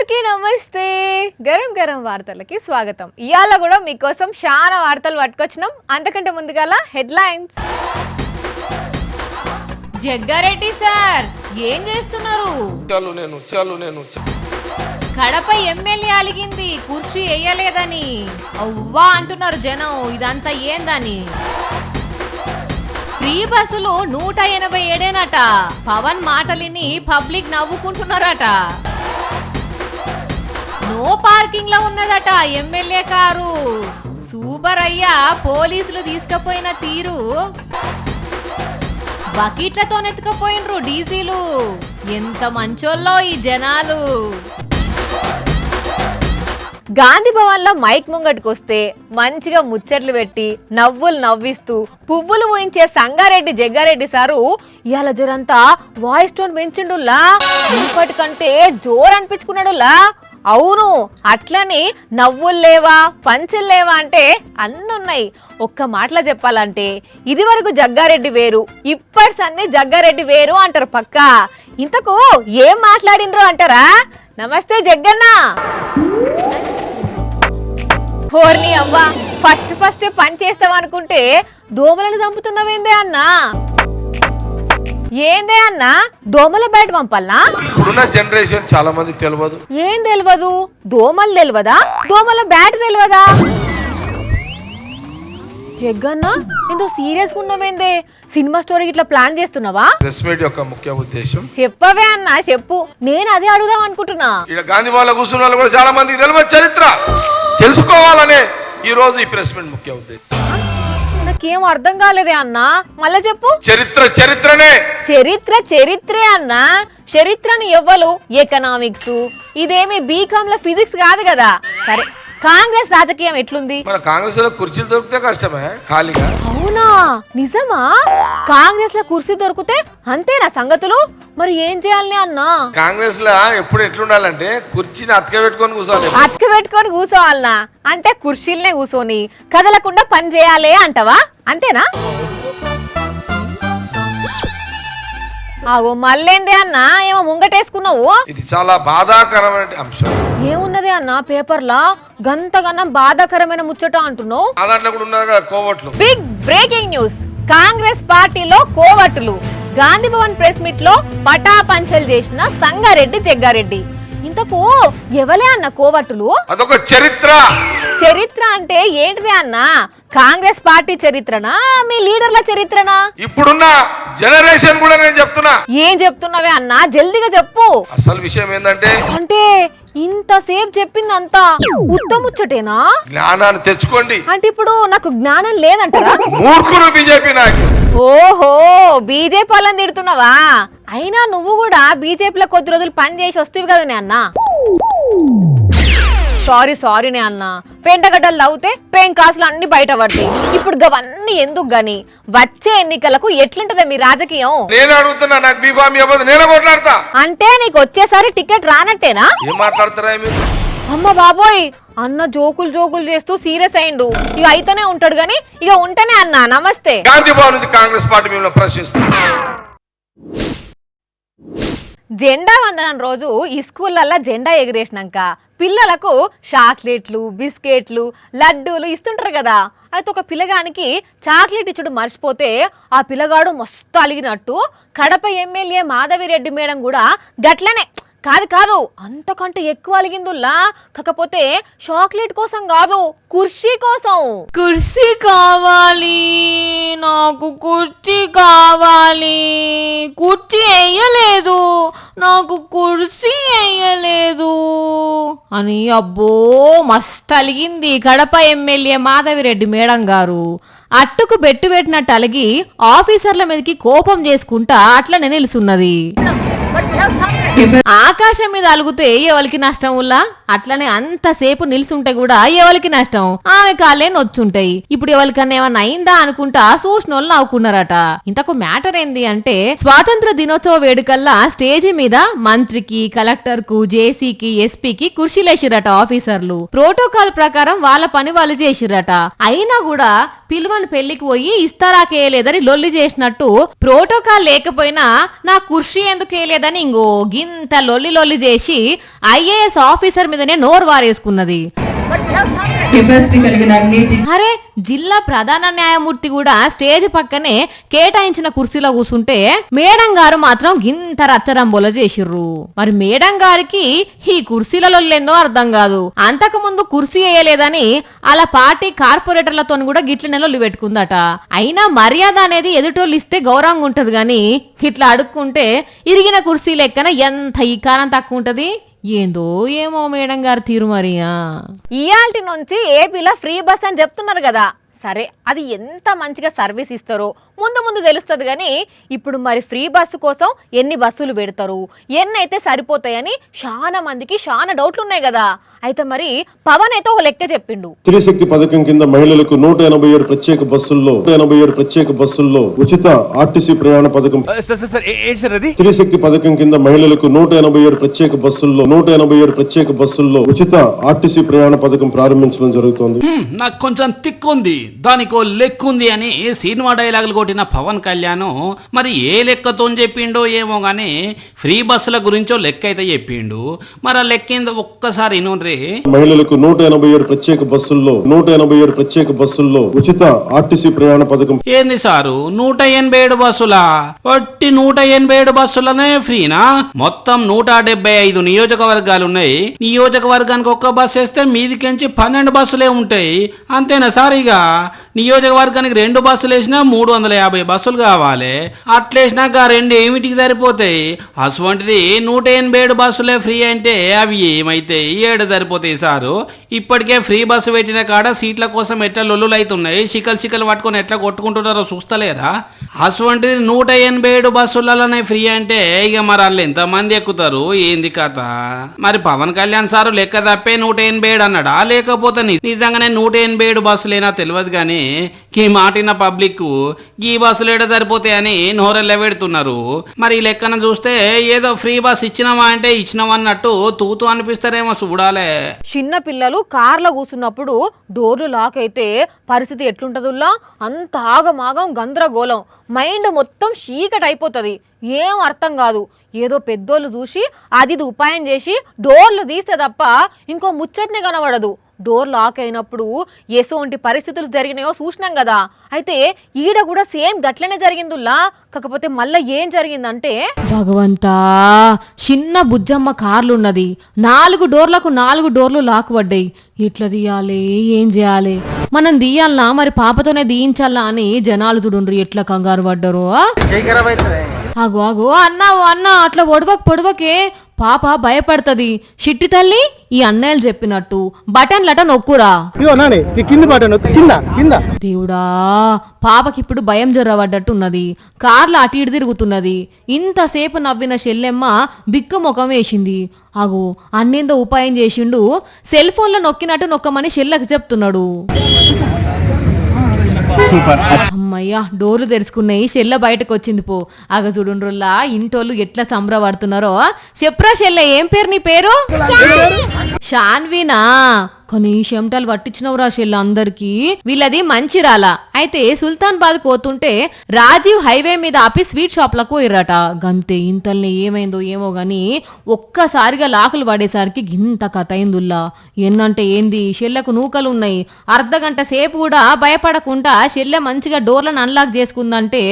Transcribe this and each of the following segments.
అందరికీ నమస్తే. గరం గరం వార్తలకి స్వాగతం. ఇయాల కూడా మీకోసం చాలా వార్తలు పట్టుకొచ్చినాం. అంతకంటే ముందుగాల హెడ్లైన్స్. జగ్గారెడ్డి సార్ ఏం చేస్తున్నారు? కడప ఎమ్మెల్యే అలిగింది కుర్చీ వేయలేదని అవ్వా అంటున్నారు జనం. ఇదంతా ఏందని? ఫ్రీ బస్సులు 187 పవన్ మాటలిని పబ్లిక్ నవ్వుకుంటున్నారట. నో పార్కింగ్ లో ఉన్నదట ఎమ్మెల్యే కారు. సూపర్ అయ్యా పోలీసులు తీసుకుపోయిన తీరు. బకెట్లతో నెత్తుకుపోయినరు డీజీలు. ఎంత మంచోళ్ళో ఈ జనాలు. గాంధీ భవన్ లో మైక్ ముంగటికి వస్తే మంచిగా ముచ్చట్లు పెట్టి నవ్వులు నవ్విస్తూ పువ్వులు ఊహించే సంగారెడ్డి జగ్గారెడ్డి సారు ఇవాళ జరంతా వాయిస్ టోన్ పెంచిండులా. ఇప్పటికంటే జోరు అనిపించుకున్నాడులా. అవును, అట్లని నవ్వులు లేవా పంచులు లేవా అంటే అన్నున్నాయి. ఒక్క మాటలో చెప్పాలంటే ఇది వరకు జగ్గారెడ్డి వేరు, ఇప్పటి జగ్గారెడ్డి వేరు అంటారు పక్క. ఇంతకు ఏం మాట్లాడినరు అంటారా? నమస్తే జగ్గన్న. హోర్ని అవ్వా, ఫస్ట్ పని చేస్తాం అనుకుంటే దోమలను చంపుతున్నావేందే అన్నా? ఏందే అన్నా దోమల బయట పంపాలనా? ఇప్పుడున్న జనరేషన్ చాలా మంది తెలియదు. ఏం తెలియదు? దోమలు తెలియదా? దోమల బ్యాట్ తెలియదా? జగ్గన్న ఎంతో సీరియస్ గా ఉన్నావేందే? సినిమా స్టోరీ ఇట్లా ప్లాన్ చేస్తున్నావా? ప్రెస్ మీట్ యొక్క ముఖ్య ఉద్దేశం చెప్పవే అన్నా, చెప్పు. నేను అదే అడుగుదాం అనుకుంటున్నా. ఇక్కడ గాంధీ భవన్ కూర్చున్న వాళ్ళు కూడా చాలా మంది తెలియదు. చరిత్ర తెలుసుకోవాలనే ఈ రోజు ఈ ప్రెస్ మీట్ ముఖ్య ఉద్దేశం. నాకేం అర్థం కాలేదే అన్నా, మళ్ళా చెప్పు. చరిత్రే అన్నా. చరిత్రను ఎవ్వలు ఎకనామిక్స్, ఇదేమి బీకామ్ లో ఫిజిక్స్ కాదు కదా. సరే, కాంగ్రెస్ రాజకీయం ఎట్లుంది? మన కాంగ్రెస్ లో కుర్చీలు దొరికితే కష్టమే ఖాళీగా. అవునా, నిజమా? కాంగ్రెస్ లో కుర్చీ దొరికితే అంతేనా సంగతులు? మరి ఏం చేయాలి అన్నా? కాంగ్రెస్ లో ఎప్పుడు ఎట్లుండాలంటే కుర్చీని అతక పెట్టుకొని కూసోవాలనా? అంటే కుర్చీలనే కూసోని కదలకుండా పని చేయాలి అంటవా? అంతేనా? ఆగో మళ్ళేందే అన్నా, ఏమో ముంగటేసుకున్నావు? ఇది చాలా బాధాకరమైన అంశం. ఏమున్నది అన్న పేపర్లా గంతగనం బాధాకరమైన ముచ్చట అంటున్నావు? Big breaking news. కాంగ్రెస్ పార్టీలో కోవట్టులు. గాంధీ భవన్ ప్రెస్ మీట్ లో పటాపంచలు చేసిన సంగారెడ్డి జగ్గారెడ్డి. ఇంతకు ఎవలే అన్న కోవట్టులు? అదొక చరిత్ర అంటే ఏంటిది అన్న? కాంగ్రెస్ పార్టీ చరిత్రనా, మీ లీడర్ల చరిత్రనా? ఇప్పుడున్న జనరేషన్ కూడా నేను చెప్తున్నా. ఏం చెప్తున్నావే అన్న? జల్దిగా చెప్పు. అసలు విషయం ఏంటంటే ఇంతసేపు చెప్పిందంతా ఉత్తముచ్చటేనా? జ్ఞానాన్ని తెచ్చుకోండి అంటే ఇప్పుడు నాకు జ్ఞానం లేదంటారా? మూర్ఖులు బీజేపీ నాయకులు. ఓహో, బీజేపీ వాళ్ళని తిడుతున్నావా? అయినా నువ్వు కూడా బీజేపీలో కొద్ది రోజులు పని చేసి వస్తేవి కదా అన్న. సారీ నే అన్న. పెంటగడ్డలు నవ్వుతే పెంకాసులు అన్ని బయట పడతాయి. ఇప్పుడు గవన్నీ ఎందుకు గాని వచ్చే ఎన్నికలకు ఎట్లుంటది మీ రాజకీయం? నేను అడుగుతున్నా, నాకు బీఫామ్ ఇవ్వదు, నేను కొట్లాడతా. అంటే నీకు వచ్చేసారి టికెట్ రానట్టేనా? ఏం మాట్లాడతారా మీరు? అమ్మ బాబోయ్, అన్న జోకులు చేస్తూ సీరియస్ అయిండు. ఇక అయితేనే ఉంటాడు గాని ఇక ఉంటేనే అన్న. నమస్తే. గాంధీ భవన్ నుంచి కాంగ్రెస్ పార్టీ మిమ్మల్ని ప్రశ్నిస్తుంది. జెండా వందనం రోజు ఈ స్కూళ్ళల్లో జెండా ఎగిరేసినాక పిల్లలకు చాక్లెట్లు, బిస్కెట్లు, లడ్డూలు ఇస్తుంటారు కదా. అయితే ఒక పిల్లగానికి చాక్లెట్ ఇచ్చుడు మర్చిపోతే ఆ పిల్లగాడు మస్తు అలిగినట్టు కడప ఎమ్మెల్యే మాధవిరెడ్డి మేడం కూడా గట్లనే కాదు అంతకంటే ఎక్కువ అలిగిందుల్లా. కాకపోతే చాక్లెట్ కోసం కాదు, కుర్చీ కోసం. కుర్చీ కావాలి, నాకు కుర్చీ కావాలి, కుర్చీ వేయలేదు, నాకు కుర్చీ వేయలేదు అని అబ్బో మస్తు అలిగింది కడప ఎమ్మెల్యే మాధవిరెడ్డి మేడం గారు. అట్టుకు బెట్టు పెట్టినట్టు అలిగి ఆఫీసర్ల మీదకి కోపం చేసుకుంటా అట్లనే నిలుసున్నది. ఆకాశం మీద అలుగుతే ఎవరికి నష్టం ఉల్లా? అట్లనే అంతసేపు నిల్చుంటే కూడా ఎవరికి నష్టం? ఆమె కాళ్ళే నొచ్చుంటాయి. ఇప్పుడు ఎవరికన్నా ఏమన్నా అయిందా అనుకుంటా చూసినోళ్ళు నవ్వుకున్నారట. ఇంతకు మ్యాటర్ ఏంది అంటే, స్వాతంత్ర దినోత్సవ వేడుకల్లా స్టేజి మీద మంత్రికి, కలెక్టర్ కు, జేసీకి, ఎస్పీకి కుర్చీలేసిరట ఆఫీసర్లు. ప్రోటోకాల్ ప్రకారం వాళ్ళ పని వాళ్ళు చేసిరట. అయినా కూడా పిలువని పెళ్లికి పోయి ఇస్తారాకేయలేదని లొల్లి చేసినట్టు ప్రోటోకాల్ లేకపోయినా నా కుర్చీ ఎందుకు వేయలేదని ఇంగో గింత లొల్లి లొల్లి చేసి ఐఏఎస్ ఆఫీసర్ మీదనే నోరు వారేసుకున్నది. అరే జిల్లా ప్రధాన న్యాయమూర్తి కూడా స్టేజ్ పక్కనే కేటాయించిన కుర్చీలో కూర్చుంటే మేడం గారు మాత్రం గింత రచ్చరంబోల చేసిర్రు. మరి మేడం గారికి ఈ కుర్చీలలో లేదో అర్థం కాదు. అంతకు ముందు కుర్చీ వేయలేదని అలా పార్టీ కార్పొరేటర్లతో కూడా గిట్ల నెలలు పెట్టుకుందట. అయినా మర్యాద అనేది ఎదుటోళ్ళు ఇస్తే గౌరవంగా ఉంటది గాని ఇట్లా అడుక్కుంటే ఇరిగిన కుర్చీ లెక్కన ఎంత ఈ కాలం తక్కువ ఉంటది. ఏందో ఏమో మేడం గారు తీరు మరియా. ఇయాల్టి నుంచి ఏపీలో ఫ్రీ బస్ అని చెప్తున్నారు కదా, సరే అది ఎంత మంచిగా సర్వీస్ ఇస్తారో ముందు ముందు తెలుస్తుంది కానీ ఇప్పుడు మరి ఫ్రీ బస్సు కోసం ఎన్ని బస్సులు పెడతారు, ఎన్ని అయితే సరిపోతాయని చాలా మందికి చాలా డౌట్లు ఉన్నాయి కదా. అయితే మరి పవన్ అయితే ఒక లెక్క చెప్పిండు. స్త్రీశక్తి పథకం కింద మహిళలకు 187 ప్రత్యేక బస్సుల్లో ఉచిత ఆర్టీసీ ప్రయాణ పథకం. స్త్రీశక్తి పథకం కింద మహిళలకు 187 ప్రత్యేక బస్సుల్లో ఉచిత ఆర్టీసీ ప్రయాణ పథకం ప్రారంభించడం జరుగుతోంది. నాకు కొంచెం తిక్కుంది, దానికో లెక్కుంది అని సినిమా డైలాగులు కొట్టిన పవన్ కళ్యాణ్ మరి ఏ లెక్కతో చెప్పిండో ఏమో గానీ ఫ్రీ బస్సుల గురించో లెక్క అయితే చెప్పిండు. మరి ఆ లెక్కిందో ఒక్కసారి ఇనుండ్రి. మహిళలకు 187 ప్రత్యేక బస్సుల్లో ఉచిత ఆర్టీసీ ప్రయాణ పథకం. ఏంది సారు 187 బస్సులా? ఒట్టి 187 బస్సులనే ఫ్రీనా? మొత్తం 175 నియోజకవర్గాలు ఉన్నాయి. నియోజకవర్గానికి ఒక్క బస్సు వేస్తే మీదికించి 12 బస్సులే ఉంటాయి. అంతేనా సార్? ఇక నియోజకవర్గానికి 2 బస్సులు వేసినా 350 బస్సులు కావాలి. అట్లేసినాక 2 ఏమిటికి సరిపోతాయి? అటువంటిది 187 బస్సులే ఫ్రీ అంటే అవి ఏమైతాయి? 7 సరిపోతాయి సారు. ఇప్పటికే ఫ్రీ బస్సు పెట్టిన కాడ సీట్ల కోసం ఎట్లా లొల్లులు అవుతున్నాయి, చికలు పట్టుకొని ఎట్లా కొట్టుకుంటున్నారో చూస్తలేరా? అటువంటిది 187 బస్సులలోనే ఫ్రీ అంటే ఇక మరి వాళ్ళు ఎంతమంది ఎక్కుతారు? ఏంది కథ? మరి పవన్ కళ్యాణ్ సారు లెక్క తప్పే 187 అన్నాడా, లేకపోతే నిజంగానే 187 బస్సులేనా తెలియదు కానీ ఈ మాటిన పబ్లిక్ ఈ బస్సులు ఏడ సరిపోతాయని నోరెళ్ళ పెడుతున్నారు. మరి ఈ లెక్కన చూస్తే ఏదో ఫ్రీ బస్ ఇచ్చినామా అంటే ఇచ్చినామన్నట్టు తూతూ అనిపిస్తారేమో చూడాలే. చిన్న పిల్లలు కార్లో కూర్చున్నప్పుడు డోర్లు లాక్ అయితే పరిస్థితి ఎట్లుంటదుల్లా? అంత ఆగమాగం గందరగోళం, మైండ్ మొత్తం చీకటి అయిపోతుంది, ఏం అర్థం కాదు. ఏదో పెద్దోళ్ళు చూసి అది ఉపాయం చేసి డోర్లు తీస్తే తప్ప ఇంకో ముచ్చట్నే కనబడదు. డోర్ లాక్ అయినప్పుడు ఎటువంటి పరిస్థితులు జరిగినాయో చూసినాం కదా. అయితే ఈడ కూడా సేమ్ గట్లనే జరిగిందిలా. కాకపోతే మళ్ళీ ఏం జరిగిందంటే, భగవంతా చిన్న బుజ్జమ్మ కార్లు ఉన్నది, 4 డోర్లకు 4 డోర్లు లాక్ పడ్డాయి. ఎట్లా తీయాలి, ఏం చేయాలి? మనం తీయాలనా మరి పాపతోనే తీయించాలా అని జనాలు చూడుండ్రు ఎట్లా కంగారు పడ్డారో. ఆగో అన్న అట్లా పొడవకే పాప భయపడుతుంది. చిట్టి తల్లి ఈ అన్నయ్యలు చెప్పినట్టు బటన్లట నొక్కురా. దేవుడా, పాపకి ఇప్పుడు భయం జరవడ్డట్టున్నది. కార్లు అటు ఇటు తిరుగుతున్నది. ఇంతసేపు నవ్విన చెల్లెమ్మ బిక్కు ముఖం వేసింది. అగో అన్నేందో ఉపాయం చేసిండు. సెల్ ఫోన్లో నొక్కినట్టు నొక్కమని చెల్లెకి చెప్తున్నాడు. అమ్మయ్యా, డోర్లు తెరుచుకున్నాయి, చెల్ల బయటకు వచ్చింది. పో అగ చూడుండ్రుల్లా ఇంటోళ్ళు ఎట్లా సంబరపడుతున్నారో. చెప్పరా చెల్లె, ఏం పేరు నీ పేరు? షాన్వీనా? కానీ చెమటలు పట్టించినవురా చెల్ల అందరికి. వీళ్ళది మంచిరాల. అయితే సుల్తాన్బాద్ పోతుంటే రాజీవ్ హైవే మీద ఆపి స్వీట్ షాప్లకు పోయిర్రట. గంతే, ఇంతల్ని ఏమైందో ఏమో గాని ఒక్కసారిగా లాకులు పడేసరికి గింత కథ అయిందుల్లా. ఎన్నంటే ఏంది, చెల్లకు నూకలున్నాయి. అర్ధగంట సేపు కూడా భయపడకుండా చెల్లె మంచిగా డోర్లను అన్లాక్ చేసుకుందంటే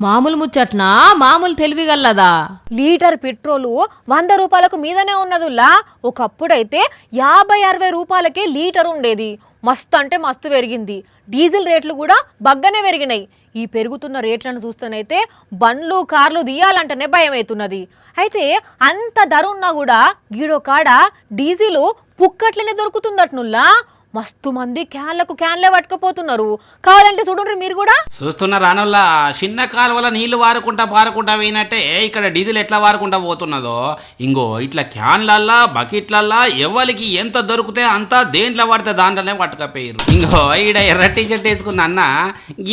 మామూలు ముచ్చట్నా, మామూలు తెలివిగల్లదా? లీటర్ పెట్రోలు 100 రూపాయలకు మీదనే ఉన్నదుల్లా. ఒకప్పుడైతే 50-60 రూపాయలకే లీటర్ ఉండేది. మస్తు అంటే మస్తు పెరిగింది. డీజిల్ రేట్లు కూడా బగ్గనే పెరిగినాయి. ఈ పెరుగుతున్న రేట్లను చూస్తేనైతే బండ్లు కార్లు తీయాలంటేనే భయం అవుతున్నది. అయితే అంత ధర ఉన్నా కూడా గీడో కాడ డీజిల్ పుక్కట్లనే దొరుకుతుందట్నుల్లా. మస్తు మంది క్యాన్లే పట్టుకుపోతున్నారు. కావాలంటే చూడండి మీరు కూడా. చూస్తున్నారు రానుల్లా, చిన్న కాలువల నీళ్లు పారకుండా పోయినట్టే ఇక్కడ డీజిల్ ఎట్లా వారకుండా పోతున్నదో. ఇంకో ఇట్లా క్యాన్లల్లా బకెట్లల్లా ఎవరికి ఎంత దొరికితే అంతా దేంట్లో పడితే దాంట్లోనే పట్టుకపోయారు. ఇంకో ఈడ ఎర్ర టీషర్ట్ వేసుకున్న అన్న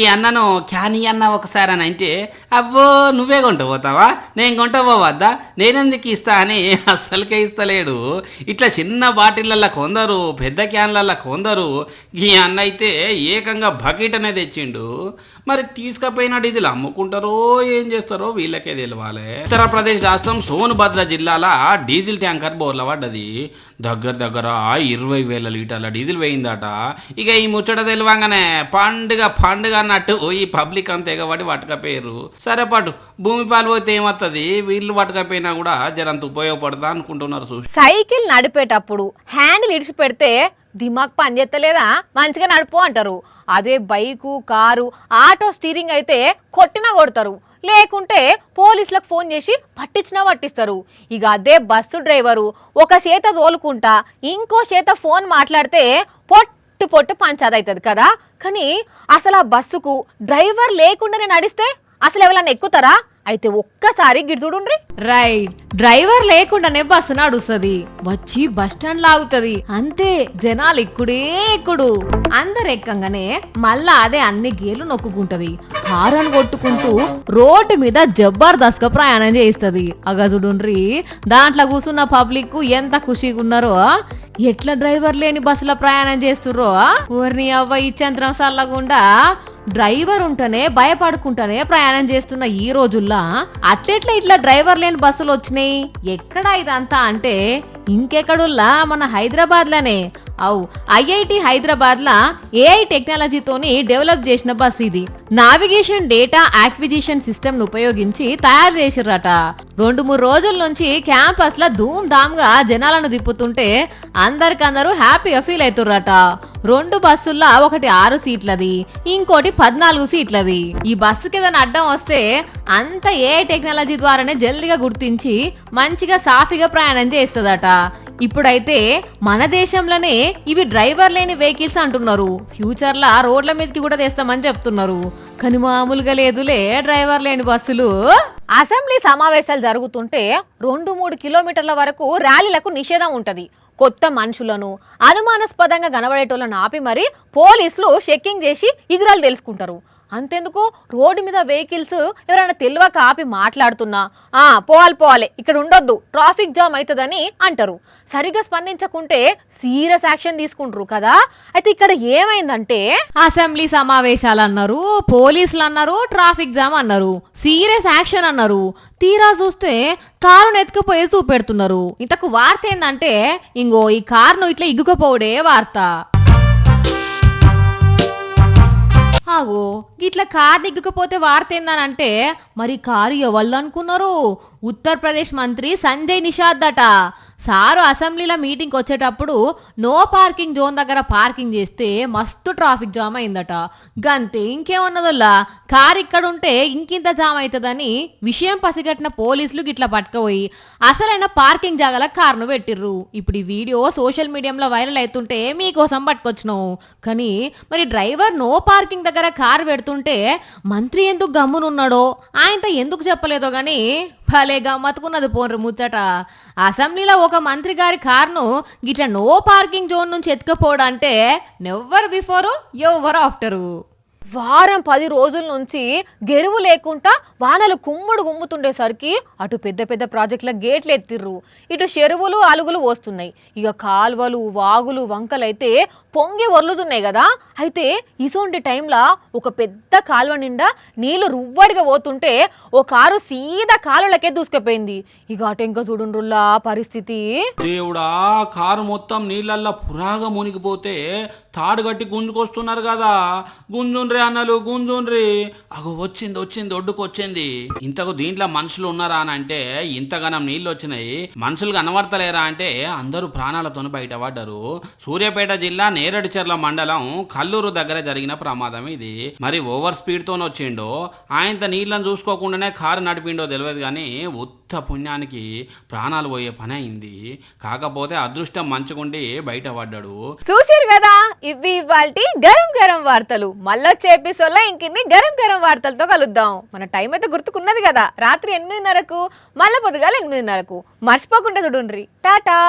ఈ అన్నను క్యాన్ అన్న ఒకసారి అని అంటే, అవ్వో నువ్వే కొంట పోతావా, నేను కొంట పోవద్దా, నేనెందుకు ఇస్తా అని అస్సలకే ఇస్తలేడు. ఇట్లా చిన్న బాటిళ్ళల్లో కొందరు, పెద్ద క్యాన్లల్లో కొందరు ఈ అన్న అయితే ఏకంగా బకెట్ అనేది తెచ్చిండు. మరి తీసుకపోయిన డీజిల్ అమ్ముకుంటారో ఏం చేస్తారో వీళ్ళకే తెలియాలి. ఉత్తరప్రదేశ్ రాష్ట్రం సోన్భద్ర జిల్లాల డీజిల్ ట్యాంకర్ బోర్ల పడ్డది. దగ్గర 20,000 లీటర్ల డీజిల్ వేయిందట. ఇక ఈ ముచ్చట తెలియంగానే పండుగ అన్నట్టు ఈ పబ్లిక్ అంతా ఎగబడి పట్టుకపోయారు. సరే పాటు భూమి పాలు పోతే ఏమవుతుంది, వీళ్ళు పట్టుకపోయినా కూడా జరంత ఉపయోగపడతా అనుకుంటున్నారు. సైకిల్ నడిపేటప్పుడు హ్యాండిల్ ఇడిచి పెడితే దిమాగ్ పనిచేస్తలేదా, మంచిగా నడుపు అంటారు. అదే బైకు, కారు, ఆటో స్టీరింగ్ అయితే కొట్టినా కొడతారు, లేకుంటే పోలీసులకు ఫోన్ చేసి పట్టిస్తారు. ఇక అదే బస్సు డ్రైవరు ఒక చేత తోలుకుంటా ఇంకో చేత ఫోన్ మాట్లాడితే పొట్టు పంచాది అవుతుంది కదా. కానీ అసలు ఆ బస్సుకు డ్రైవర్ లేకుండానే నడిస్తే అసలు ఎవరన్నా ఎక్కుతారా? అయితే ఒక్కసారి గిడుచుడుండ్రి. రైట్, డ్రైవర్ లేకుండానే బస్సు నడుస్తుంది, వచ్చి బస్ స్టాండ్ లాగుతుంది, అంతే. జనాలు ఎక్కుడు అందరు ఎక్కంగానే మళ్ళా అదే అన్ని గేర్లు నొక్కుంటది, హారన్ కొట్టుకుంటూ రోడ్డు మీద జబర్దస్త్ గా ప్రయాణం చేయిస్తుంది. అగజుడుండ్రి దాంట్లో కూర్చున్న పబ్లిక్ ఎంత ఖుషిగా ఉన్నారో. ఎట్లా డ్రైవర్ లేని బస్సులో ప్రయాణం చేస్తుర్రో. ఊరిని అవ్వ ఇచ్చంత్రం సల్లగుండా డ్రైవర్ ఉంటేనే భయపడుకుంటానే ప్రయాణం చేస్తున్న ఈ రోజుల్లో అట్లెట్లా ఇట్లా డ్రైవర్ లేని బస్సులు వచ్చినాయి? ఎక్కడ ఇదంతా అంటే ఇంకెక్కడుల్లా మన హైదరాబాద్ లోనే. ఐఐటి హైదరాబాద్ లా ఏఐ టెక్నాలజీతోని డెవలప్ చేసిన బస్ ఇది. నావిగేషన్ డేటా యాక్విజిషన్ సిస్టమ్ ను ఉపయోగించి తయారు చేసిర్రట. 2-3 రోజుల నుంచి క్యాంపస్ లా ధూమ్ ధామ్ గా జనాలను తిప్పుతుంటే అందరికందరూ హ్యాపీగా ఫీల్ అవుతుర్రట. 2 బస్సుల్లో ఒకటి 6 సీట్లది, ఇంకోటి 14 సీట్లది. ఈ బస్సుకి ఏదైనా అడ్డం వస్తే అంత ఏఐ టెక్నాలజీ ద్వారానే జల్దిగా గుర్తించి మంచిగా సాఫీగా ప్రయాణం చేస్తుందట. ఇప్పుడైతే మన దేశంలోనే ఇవి డ్రైవర్ లేని వెహికల్స్ అంటున్నారు. ఫ్యూచర్ లా రోడ్ల మీదకి కూడా తెస్తామని చెప్తున్నారు. కానీ మామూలుగా లేదులే డ్రైవర్ లేని బస్సులు. అసెంబ్లీ సమావేశాలు జరుగుతుంటే 2-3 కిలోమీటర్ల వరకు ర్యాలీలకు నిషేధం ఉంటది. కొత్త మనుషులను అనుమానాస్పదంగా కనబడేటోళ్ళను ఆపి మరి పోలీసులు చెక్కింగ్ చేసి ఇగురాలు తెలుసుకుంటారు. అంతెందుకు రోడ్డు మీద వెహికల్స్ ఎవరైనా తెలియక ఆపి మాట్లాడుతున్నా పోవాలి ఇక్కడ ఉండొద్దు ట్రాఫిక్ జామ్ అవుతుందని అంటారు. సరిగా స్పందించకుంటే సీరియస్ యాక్షన్ తీసుకుంటారు కదా. అయితే ఇక్కడ ఏమైందంటే అసెంబ్లీ సమావేశాలు అన్నారు, పోలీసులు అన్నారు, ట్రాఫిక్ జామ్ అన్నారు, సీరియస్ యాక్షన్ అన్నారు. తీరా చూస్తే కారును ఎత్తుకుపోయి చూపెడుతున్నారు. ఇంతకు వార్త ఏందంటే ఇంగో ఈ కారును ఇట్లా ఇగ్గుకపోవడే వార్త. ఆగో ఇట్లా కారు దిగ్గకపోతే వార్త ఏందనంటే మరి కారు ఎవళ్ళు అనుకున్నారు? ఉత్తరప్రదేశ్ మంత్రి సంజయ్ నిషాద్ అట. సారు అసెంబ్లీలో మీటింగ్కి వచ్చేటప్పుడు నో పార్కింగ్ జోన్ దగ్గర పార్కింగ్ చేస్తే మస్తు ట్రాఫిక్ జామ్ అయిందట. గంతే, ఇంకేమన్నదల్లా కారు ఇక్కడ ఉంటే ఇంకింత జామ్ అవుతుందని విషయం పసిగట్టిన పోలీసులు గిట్లా పట్టుకుపోయి అసలైన పార్కింగ్ జాగాల కారును పెట్టిర్రు. ఇప్పుడు ఈ వీడియో సోషల్ మీడియాలో వైరల్ అవుతుంటే మీకోసం పట్టుకొచ్చినాం. కానీ మరి డ్రైవర్ నో పార్కింగ్ దగ్గర కారు పెడుతుంటే మంత్రి ఎందుకు గమ్మునున్నాడో ఆయనతో ఎందుకు చెప్పలేదో గాని భలే గమ్మత్తుకున్నది పోన్రు ముచ్చట. అసెంబ్లీలో ఒక మంత్రి గారి కారును గిట్లా నో పార్కింగ్ జోన్ నుంచి ఎత్తుకపోవడం అంటే నెవర్ బిఫోర్ ఎవర్ ఆఫ్టరు. వారం 10 రోజుల నుంచి గెరువు లేకుండా వానలు గుమ్ముతుండేసరికి అటు పెద్ద ప్రాజెక్టుల గేట్లు ఎత్తిర్రు, ఇటు చెరువులు అలుగులు వస్తున్నాయి. ఇక కాల్వలు, వాగులు, వంకలైతే పొంగి ఒర్లుతున్నాయి కదా. అయితే ఇసోంటి టైంలో ఒక పెద్ద కాలువ నిండా నీళ్లు రువ్వడిగా పోతుంటే ఓ కారు సీదా కాలువలకే దూసుకుపోయింది. ఇక అటెంక చూడుండ్రుల్లా పరిస్థితి. దేవుడా, కారు మొత్తం నీళ్ళల్లో పురాగా మునిగిపోతే తాడు కట్టి గుంజుకొస్తున్నారు కదా. గుంజుండ్రి అన్నలు గుంజుండ్రి. అగో వచ్చింది ఒడ్డుకు వచ్చింది. ఇంతకు దీంట్లో మనుషులు ఉన్నారా అని అంటే ఇంతగానం నీళ్ళు వచ్చినాయి, మనుషులు కనబడతలేరా అంటే అందరూ ప్రాణాలతో బయటపడ్డారు. సూర్యాపేట జిల్లా నేరడిచెర్ల మండలం కల్లూరు దగ్గర జరిగిన ప్రమాదం ఇది. మరి ఓవర్ స్పీడ్ తో వచ్చిండో ఆయనతో నీళ్ళని చూసుకోకుండానే కారు నడిపిండో తెలియదు కానీ ఉత్త పుణ్యానికి ప్రాణాలు పోయే పని అయింది. కాకపోతే అదృష్టం మంచుకుండి బయటపడ్డాడు. చూసారు కదా, ఇవి ఇవాల్టి గరం వార్తలు. మళ్ళొచ్చే ఎపిసోడ్లో ఇంకిన్ని గరం వార్తలతో కలుద్దాం. మన టైం అయితే గుర్తుకున్నది కదా, రాత్రి 8:30కు మళ్ళీ పొద్దుగాల 8:30కు. మర్చిపోకుండా చూడుండ్రి. టాటా.